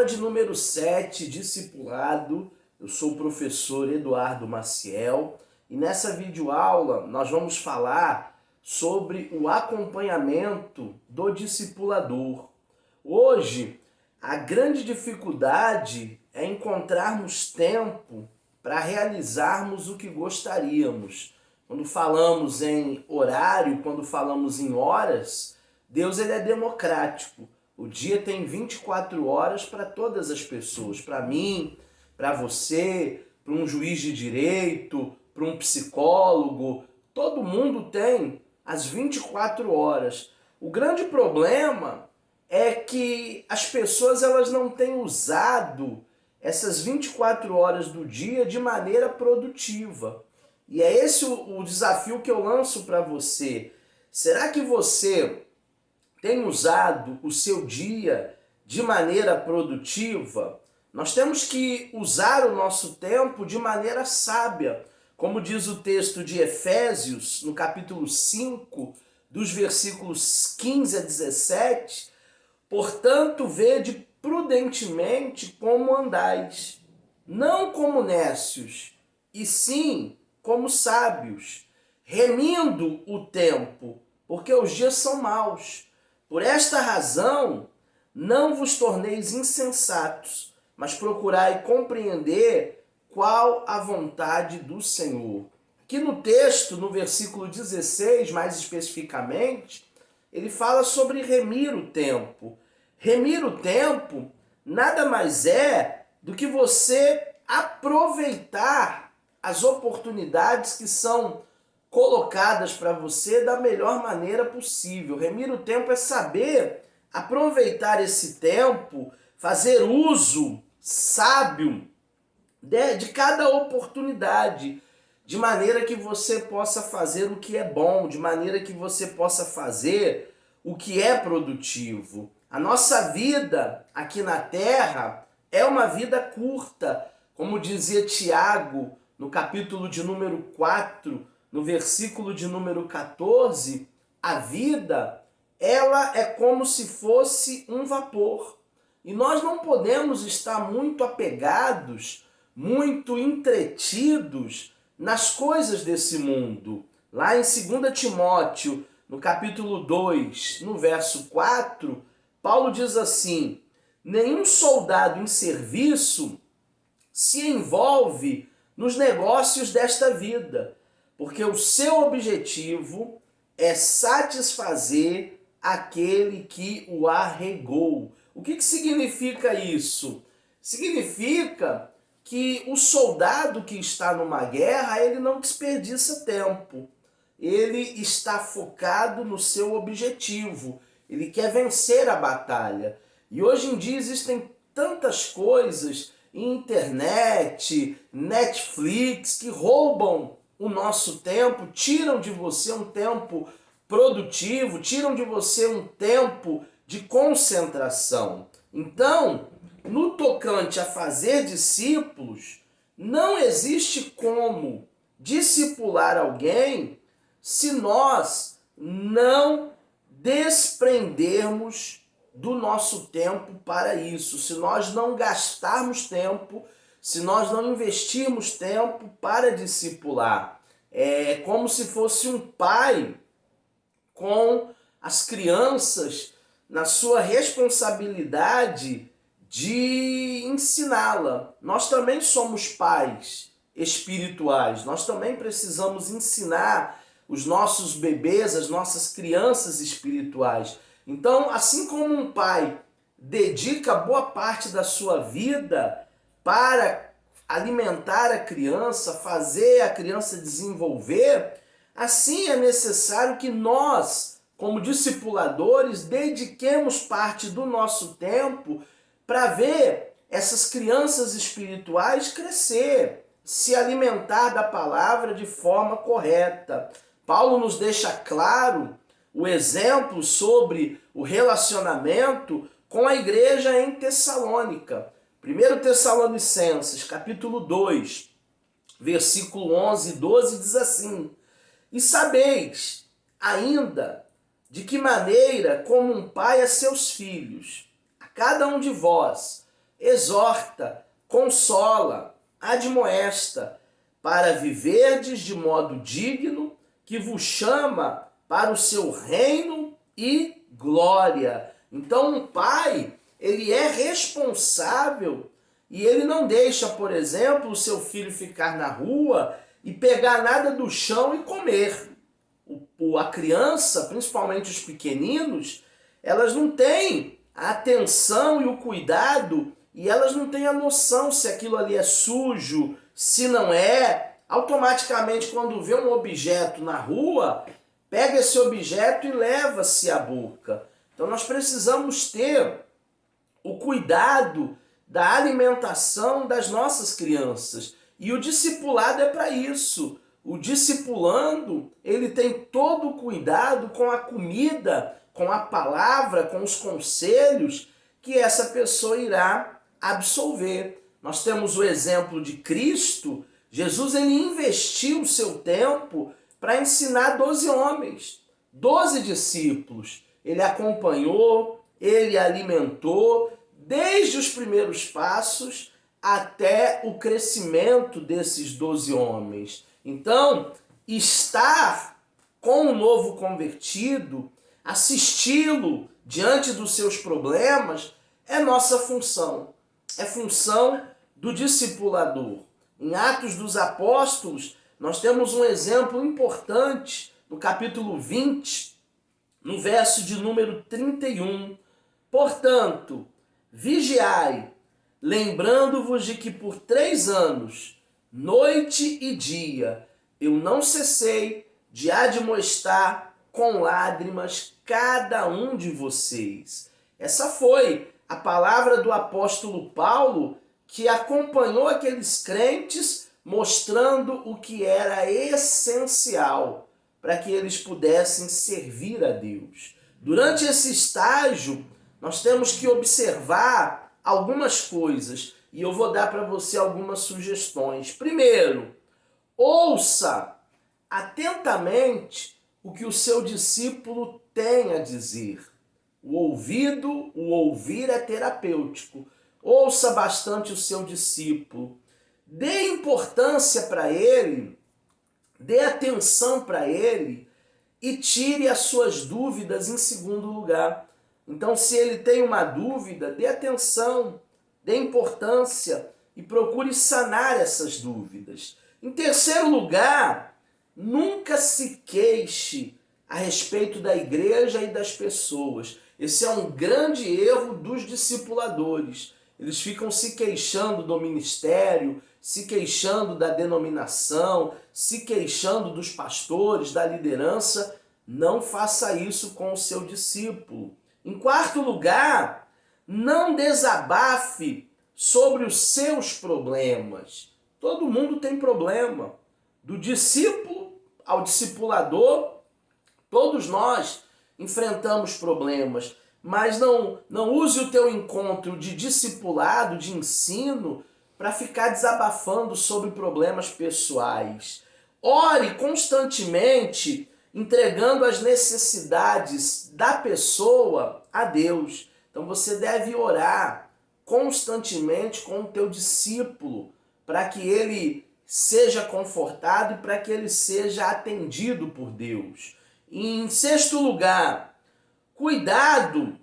aula de número 7, discipulado. Eu sou o professor Eduardo Maciel e nessa videoaula nós vamos falar sobre o acompanhamento do discipulador. Hoje, a grande dificuldade é encontrarmos tempo para realizarmos o que gostaríamos. Quando falamos em horário, quando falamos em horas, Deus ele é democrático. O dia tem 24 horas para todas as pessoas, para mim, para você, para um juiz de direito, para um psicólogo. Todo mundo tem as 24 horas. O grande problema é que as pessoas elas não têm usado essas 24 horas do dia de maneira produtiva. E é esse o desafio que eu lanço para você. Será que você tem usado o seu dia de maneira produtiva? Nós temos que usar o nosso tempo de maneira sábia. Como diz o texto de Efésios, no capítulo 5, dos versículos 15 a 17, portanto, vede prudentemente como andais, não como nécios, e sim como sábios, remindo o tempo, porque os dias são maus. Por esta razão, não vos torneis insensatos, mas procurai compreender qual a vontade do Senhor. Aqui no texto, no versículo 16, mais especificamente, ele fala sobre remir o tempo. Remir o tempo nada mais é do que você aproveitar as oportunidades que são colocadas para você da melhor maneira possível. Remir o tempo é saber aproveitar esse tempo, fazer uso sábio de cada oportunidade, de maneira que você possa fazer o que é bom, de maneira que você possa fazer o que é produtivo. A nossa vida aqui na Terra é uma vida curta, como dizia Tiago no capítulo de número 4, no versículo de número 14, a vida, ela é como se fosse um vapor. E nós não podemos estar muito apegados, muito entretidos nas coisas desse mundo. Lá em 2 Timóteo, no capítulo 2, no verso 4, Paulo diz assim: nenhum soldado em serviço se envolve nos negócios desta vida, porque o seu objetivo é satisfazer aquele que o arregou. O que significa isso? Significa que o soldado que está numa guerra, ele não desperdiça tempo. Ele está focado no seu objetivo. Ele quer vencer a batalha. E hoje em dia existem tantas coisas, internet, Netflix, que roubam o nosso tempo, tiram de você um tempo produtivo, tiram de você um tempo de concentração. Então, no tocante a fazer discípulos, não existe como discipular alguém se nós não desprendermos do nosso tempo para isso, se nós não gastarmos tempo, se nós não investirmos tempo para discipular. É como se fosse um pai com as crianças na sua responsabilidade de ensiná-la. Nós também somos pais espirituais, nós também precisamos ensinar os nossos bebês, as nossas crianças espirituais. Então, assim como um pai dedica boa parte da sua vida para alimentar a criança, fazer a criança desenvolver, assim é necessário que nós, como discipuladores, dediquemos parte do nosso tempo para ver essas crianças espirituais crescer, se alimentar da palavra de forma correta. Paulo nos deixa claro o exemplo sobre o relacionamento com a igreja em Tessalônica. 1 Tessalonicenses, capítulo 2, versículo 11 e 12, diz assim: e sabeis ainda de que maneira como um pai a seus filhos, a cada um de vós, exorta, consola, admoesta, para viverdes de modo digno, que vos chama para o seu reino e glória. Então, um pai, ele é responsável e ele não deixa, por exemplo, o seu filho ficar na rua e pegar nada do chão e comer. A criança, principalmente os pequeninos, elas não têm a atenção e o cuidado e elas não têm a noção se aquilo ali é sujo, se não é. Automaticamente, quando vê um objeto na rua, pega esse objeto e leva-se à boca. Então nós precisamos ter o cuidado da alimentação das nossas crianças. E o discipulado é para isso. O discipulando, ele tem todo o cuidado com a comida, com a palavra, com os conselhos que essa pessoa irá absolver. Nós temos o exemplo de Cristo. Jesus, ele investiu o seu tempo para ensinar 12 homens, 12 discípulos. Ele acompanhou, ele alimentou, desde os primeiros passos até o crescimento desses 12 homens. Então, estar com o novo convertido, assisti-lo diante dos seus problemas, é nossa função. É função do discipulador. Em Atos dos Apóstolos, nós temos um exemplo importante no capítulo 20, no verso de número 31. Portanto, vigiai, lembrando-vos de que por 3 anos, noite e dia, eu não cessei de admoestar com lágrimas cada um de vocês. Essa foi a palavra do apóstolo Paulo, que acompanhou aqueles crentes, mostrando o que era essencial para que eles pudessem servir a Deus. Durante esse estágio, nós temos que observar algumas coisas e eu vou dar para você algumas sugestões. Primeiro, ouça atentamente o que o seu discípulo tem a dizer. O ouvir é terapêutico. Ouça bastante o seu discípulo. Dê importância para ele, dê atenção para ele e tire as suas dúvidas em segundo lugar. Então, se ele tem uma dúvida, dê atenção, dê importância e procure sanar essas dúvidas. Em terceiro lugar, nunca se queixe a respeito da igreja e das pessoas. Esse é um grande erro dos discipuladores. Eles ficam se queixando do ministério, se queixando da denominação, se queixando dos pastores, da liderança. Não faça isso com o seu discípulo. Em quarto lugar, não desabafe sobre os seus problemas. Todo mundo tem problema. Do discípulo ao discipulador, todos nós enfrentamos problemas. Mas não use o teu encontro de discipulado, de ensino, para ficar desabafando sobre problemas pessoais. Ore constantemente, entregando as necessidades da pessoa a Deus. Então você deve orar constantemente com o teu discípulo, para que ele seja confortado e para que ele seja atendido por Deus. E em sexto lugar, cuidado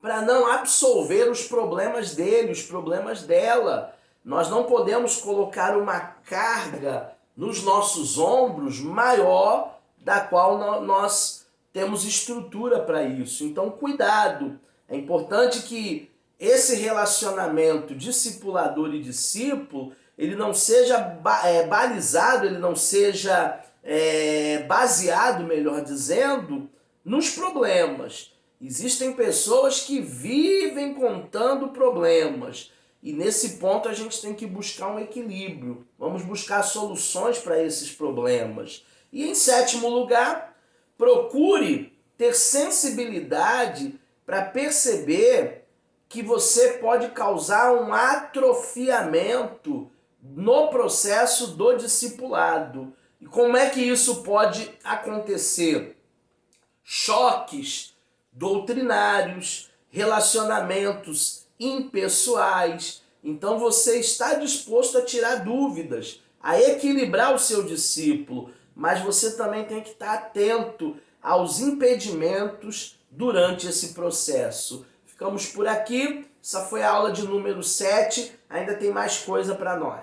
para não absolver os problemas dele, os problemas dela. Nós não podemos colocar uma carga nos nossos ombros maior da qual nós temos estrutura para isso. Então, cuidado. É importante que esse relacionamento discipulador e discípulo, ele não seja balizado, ele não seja baseado, melhor dizendo, nos problemas. Existem pessoas que vivem contando problemas e nesse ponto a gente tem que buscar um equilíbrio. Vamos buscar soluções para esses problemas. E em sétimo lugar, procure ter sensibilidade para perceber que você pode causar um atrofiamento no processo do discipulado. E como é que isso pode acontecer? Choques doutrinários, relacionamentos impessoais. Então você está disposto a tirar dúvidas, a equilibrar o seu discípulo, mas você também tem que estar atento aos impedimentos durante esse processo. Ficamos por aqui. Essa foi a aula de número 7. Ainda tem mais coisa para nós.